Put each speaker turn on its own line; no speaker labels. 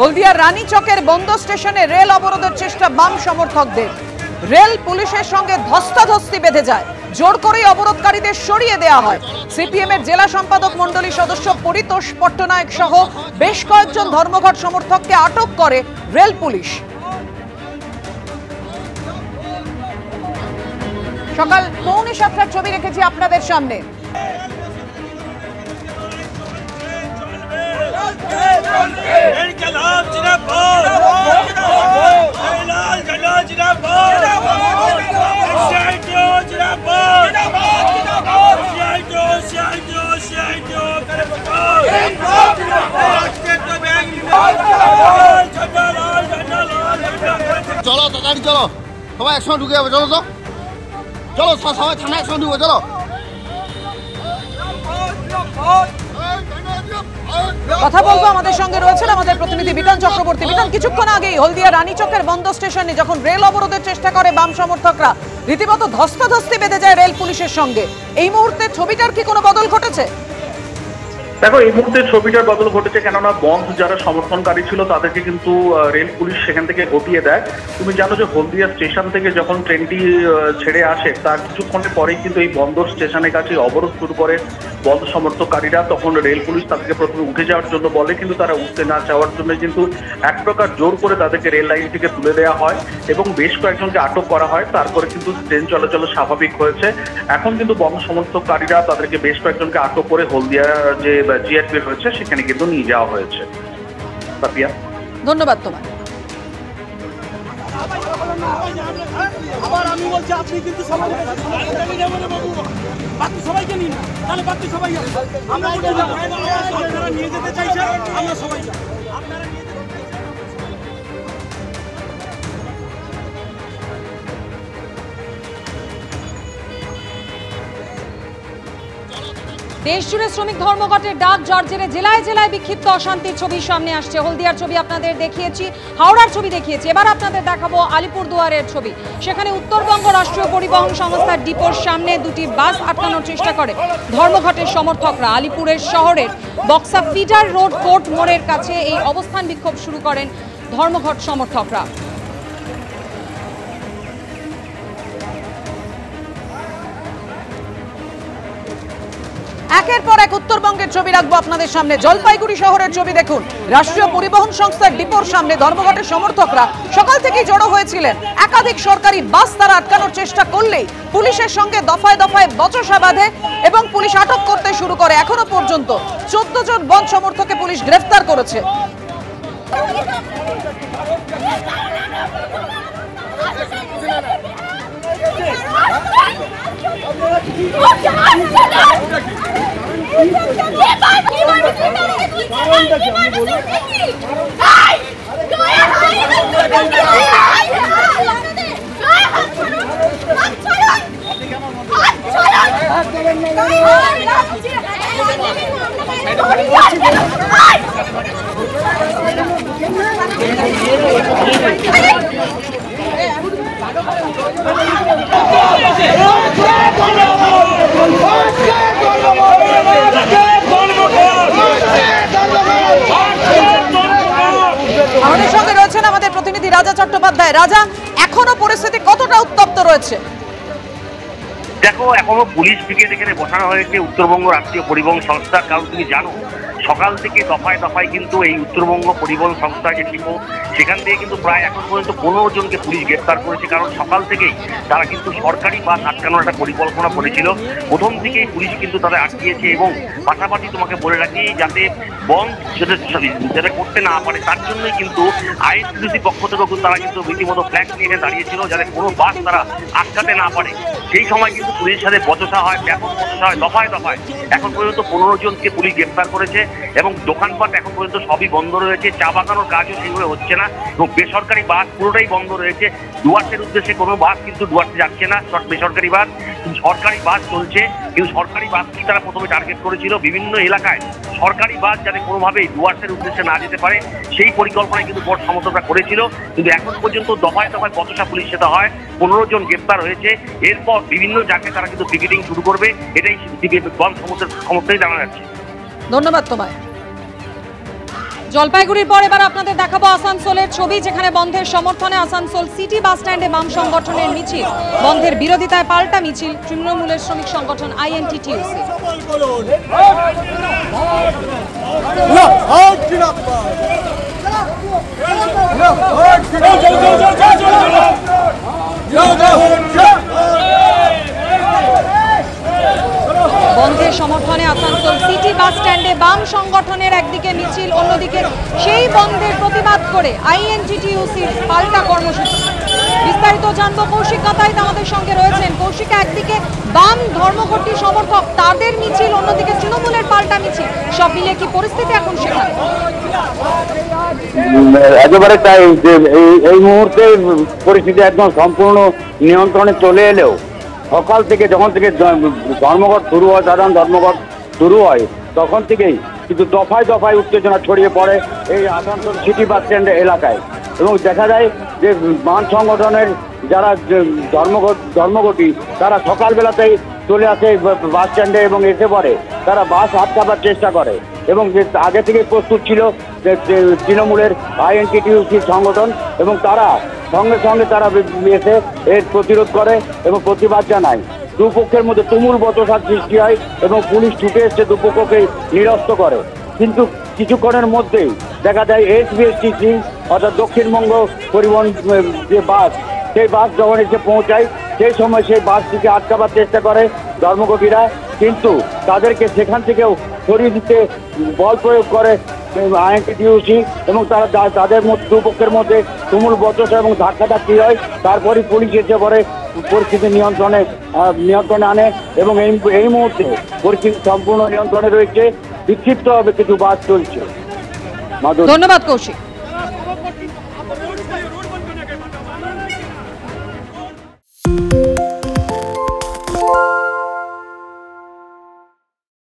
হলদিয়ার রানীচকের বন্দর স্টেশনে রেল অবরোধের চেষ্টা বাম সমর্থকদের। রেল পুলিশের সঙ্গে ধস্তাধস্তি বেঁধে যায়, জোর করেই অবরোধকারীদের সরিয়ে দেওয়া হয়। সিপিএম এর জেলা সম্পাদক মণ্ডলী সদস্য পরিতোষ পট্টনায়ক সহ বেশ কয়েকজন ধর্মঘট সমর্থককে আটক করে রেল পুলিশ। সকাল 6:45 ছবি রেখেছি আপনাদের সামনে।
চলো তাড়াতাড়ি চলো, সবাই একসঙ্গে ঢুকে যাবে। চলো তো চলো, সবাই থানা একসঙ্গে ঢুকে চলো।
কথা বলবো, আমাদের সঙ্গে রয়েছেন আমাদের প্রতিনিধি বিটন চক্রবর্তী। বিটন, কিছুক্ষণ আগেই হলদিয়া রানীচকের বন্দর স্টেশনে যখন রেল অবরোধের চেষ্টা করে বাম সমর্থকরা, রীতিমতো ধস্তাধস্তি বেঁধে যায় রেল পুলিশের সঙ্গে। এই মুহূর্তে ছবিটার কি কোনো বদল ঘটেছে?
দেখো, এই মুহূর্তে ছবিটার বদল ঘটেছে, কেননা বন্ধ যারা সমর্থনকারী ছিল তাদেরকে কিন্তু রেল পুলিশ সেখান থেকে হটিয়ে দেয়। তুমি জানো যে হলদিয়া স্টেশন থেকে যখন ট্রেনটি ছেড়ে আসে তার কিছুক্ষণের পরেই কিন্তু এই বন্দর স্টেশনের কাছে অবরোধ শুরু করে বন্ধ সমর্থককারীরা। তখন রেল পুলিশ তাদেরকে প্রথমে উঠে যাওয়ার জন্য বলে, কিন্তু তারা উঠতে না চাওয়ার জন্য কিন্তু এক প্রকার জোর করে তাদেরকে রেল লাইন থেকে তুলে দেওয়া হয় এবং বেশ কয়েকজনকে আটক করা হয়। তারপরে কিন্তু ট্রেন চলাচল স্বাভাবিক হয়েছে। এখন কিন্তু বন্ধ সমর্থককারীরা তাদেরকে বেশ কয়েকজনকে আটক করে হলদিয়া যে জিআরপি রয়েছে সেখানে কিন্তু নিয়ে যাওয়া হয়েছে। তাপিয়া,
ধন্যবাদ তোমার।
আবার আমি বলছি, আপনি কিন্তু সবাইকে নিন, তাহলে বাকি সবাই আমরা নিয়ে যেতে চাইছে, আমরা সবাই আপনারা নিয়ে যেতে।
দেশজুড়ে শ্রমিক ধর্মঘটের ডাক, যার জেরে জেলায় জেলায় বিক্ষিপ্ত অশান্তির ছবি সামনে আসছে। হলদিয়ার ছবি আপনাদের দেখিয়েছি, হাওড়ার ছবি দেখিয়েছি, এবার আপনাদের দেখাবো আলিপুরদুয়ারের ছবি। সেখানে উত্তরবঙ্গ রাষ্ট্রীয় পরিবহন সংস্থার ডিপোর সামনে দুটি বাস আটকানোর চেষ্টা করে ধর্মঘটের সমর্থকরা। আলিপুরের শহরের বক্সা ফিডার রোড কোর্ট মোড়ের কাছে এই অবস্থান বিক্ষোভ শুরু করেন ধর্মঘট সমর্থকরা।
একের পর এক উত্তরবঙ্গের ছবি রাখবো আপনাদের সামনে। জলপাইগুড়ি শহরের ছবি দেখুন। রাষ্ট্রীয় পরিবহন সংস্থার ডিপোর সামনে ধর্মঘটের সমর্থকরা সকাল থেকেই জড়ো হয়েছিলেন। একাধিক সরকারি বাস তারা আটকানোর চেষ্টা করলেই পুলিশের সঙ্গে দফায় দফায় বচসা বাঁধে এবং পুলিশ আটক করতে শুরু করে। এখনো পর্যন্ত 14 জন বন্ধ সমর্থককে পুলিশ গ্রেফতার করেছে। আমাদের সঙ্গে রয়েছেন আমাদের প্রতিনিধি রাজা চট্টোপাধ্যায়। রাজা, এখনো পরিস্থিতি কতটা উত্তপ্ত রয়েছে?
দেখো, এখনো পুলিশ ব্রিগেড এখানে বসানো হয়েছে উত্তরবঙ্গ রাষ্ট্রীয় পরিবহন সংস্থা। কারণ তুমি জানো, সকাল থেকে দফায় দফায় কিন্তু এই উত্তরবঙ্গ পরিবহন সংস্থার যে ডিপো, সেখান থেকে কিন্তু প্রায় এখন পর্যন্ত 15 জনকে পুলিশ গ্রেফতার করেছে। কারণ সকাল থেকেই তারা কিন্তু সরকারি বাস আটকানোর একটা পরিকল্পনা করেছিল। প্রথম থেকেই পুলিশ কিন্তু তাদের আটকিয়েছে এবং পাশাপাশি তোমাকে বলে রাখি, যাতে বন্ধ যাতে করতে না পারে তার জন্যই কিন্তু আইএনটিটিউসি পক্ষ থেকেও কিন্তু তারা কিন্তু রীতিমতো ফ্ল্যাগ নিয়ে দাঁড়িয়েছিল, যাতে কোনো বাস তারা আটকাতে না পারে। সেই সময় কিন্তু পুলিশের সাথে বচসা হয়, ব্যাপক বচসা হয় দফায় দফায়। এখন পর্যন্ত 15 জনকে পুলিশ গ্রেফতার করেছে এবং দোকানপাট এখন পর্যন্ত সবই বন্ধ রয়েছে। চা বাগানোর কাজও সেভাবে হচ্ছে না এবং বেসরকারি বাস পুরোটাই বন্ধ রয়েছে। ডুয়ার্সের উদ্দেশ্যে কোনো বাস কিন্তু ডুয়ার্সে যাচ্ছে না, বেসরকারি বাস। সরকারি বাস চলছে, কিন্তু সরকারি বাসকেই তারা প্রথমে টার্গেট করেছিল। বিভিন্ন এলাকায় সরকারি বাস যাতে কোনোভাবেই ডুয়ার্সের উদ্দেশ্যে না যেতে পারে সেই পরিকল্পনায় কিন্তু ভোট সমর্থকরা করেছিল। কিন্তু এখন পর্যন্ত দফায় দফায় বচসা পুলিশ সেটা হয়, 15 জন গ্রেপ্তার হয়েছে। এরপর বিভিন্ন জায়গায় তারা কিন্তু পিকেটিং শুরু করবে, এটাই বন্ধ সমর্থকদের জানা যাচ্ছে।
ধন্যবাদ তোমায়।
জলপাইগুড়ির পর এবার আপনাদের দেখাবো আসানসোলের ছবি, যেখানে বন্ধের সমর্থনে আসানসোল সিটি বাস স্ট্যান্ডে বাম সংগঠনের মিছিল। বন্ধের বিরোধিতায় পাল্টা মিছিল তৃণমূলের শ্রমিক সংগঠন আইএনটিটিইউসি। বন্ধের সমর্থনে আসানসোল সিটি বাস স্ট্যান্ডে বাম সংগঠনের একদিকে মিছিল, অন্যদিকে সেই বন্ধের প্রতিবাদ করে আইএনটিটিইউসির পাল্টা কর্মসূচি। বিস্তারিত জানবো, কৌশিক গাতাইত আমাদের সঙ্গে রয়েছেন। কৌশিক, একদিকে বাম ধর্মঘটি সমর্থক তাদের মিছিল, অন্যদিকে তৃণমূলের পাল্টা মিছিল, সব মিলিয়ে কি পরিস্থিতি এখন সেখানে?
একেবারে তাই, যে এই মুহূর্তে পরিস্থিতি একদম সম্পূর্ণ নিয়ন্ত্রণে চলে এলেও সকাল থেকে যখন থেকে ধর্মঘট শুরু হয়, সাধারণ ধর্মঘট শুরু হয়, তখন থেকেই কিন্তু দফায় দফায় উত্তেজনা ছড়িয়ে পড়ে এই আসানসোল সিটি বাস স্ট্যান্ড এলাকায়। এবং দেখা যায় যে বাম সংগঠনের যারা ধর্মঘটি তারা সকালবেলাতেই চলে আসে বাস স্ট্যান্ডে এবং এসে পড়ে তারা বাস আটকাবার চেষ্টা করে। এবং আগে থেকে প্রস্তুত ছিল যে তৃণমূলের আইএনটিটিইউসি সংগঠন, এবং তারা সঙ্গে সঙ্গে তারা এসে এর প্রতিরোধ করে এবং প্রতিবাদ জানায়। দুপক্ষের মধ্যে তুমুল বচসার সৃষ্টি হয় এবং পুলিশ ছুটে এসে দুপক্ষকে নিরস্ত করে। কিন্তু কিছুক্ষণের মধ্যেই দেখা যায় এসবিএসটিসি অর্থাৎ দক্ষিণবঙ্গ পরিবহন যে বাস, সেই বাস যখন এসে পৌঁছায় সেই সময় সেই বাসটিকে আটকাবার চেষ্টা করে ধর্মঘটিরা, কিন্তু তাদেরকে সেখান থেকেও সরিয়ে দিতে বল প্রয়োগ করে আইএনটিটিইউসি এবং তারা তাদের দুপক্ষের মধ্যে তুমুল বচসা এবং ধাক্কাধাক্কি হয়। তারপরই পুলিশ এসে পরে পরিস্থিতি নিয়ন্ত্রণে আনে এবং এই মুহূর্তে পরিস্থিতি সম্পূর্ণ নিয়ন্ত্রণে রয়েছে। বিক্ষিপ্তভাবে কিছু বাস চলছে।
ধন্যবাদ কৌশিক।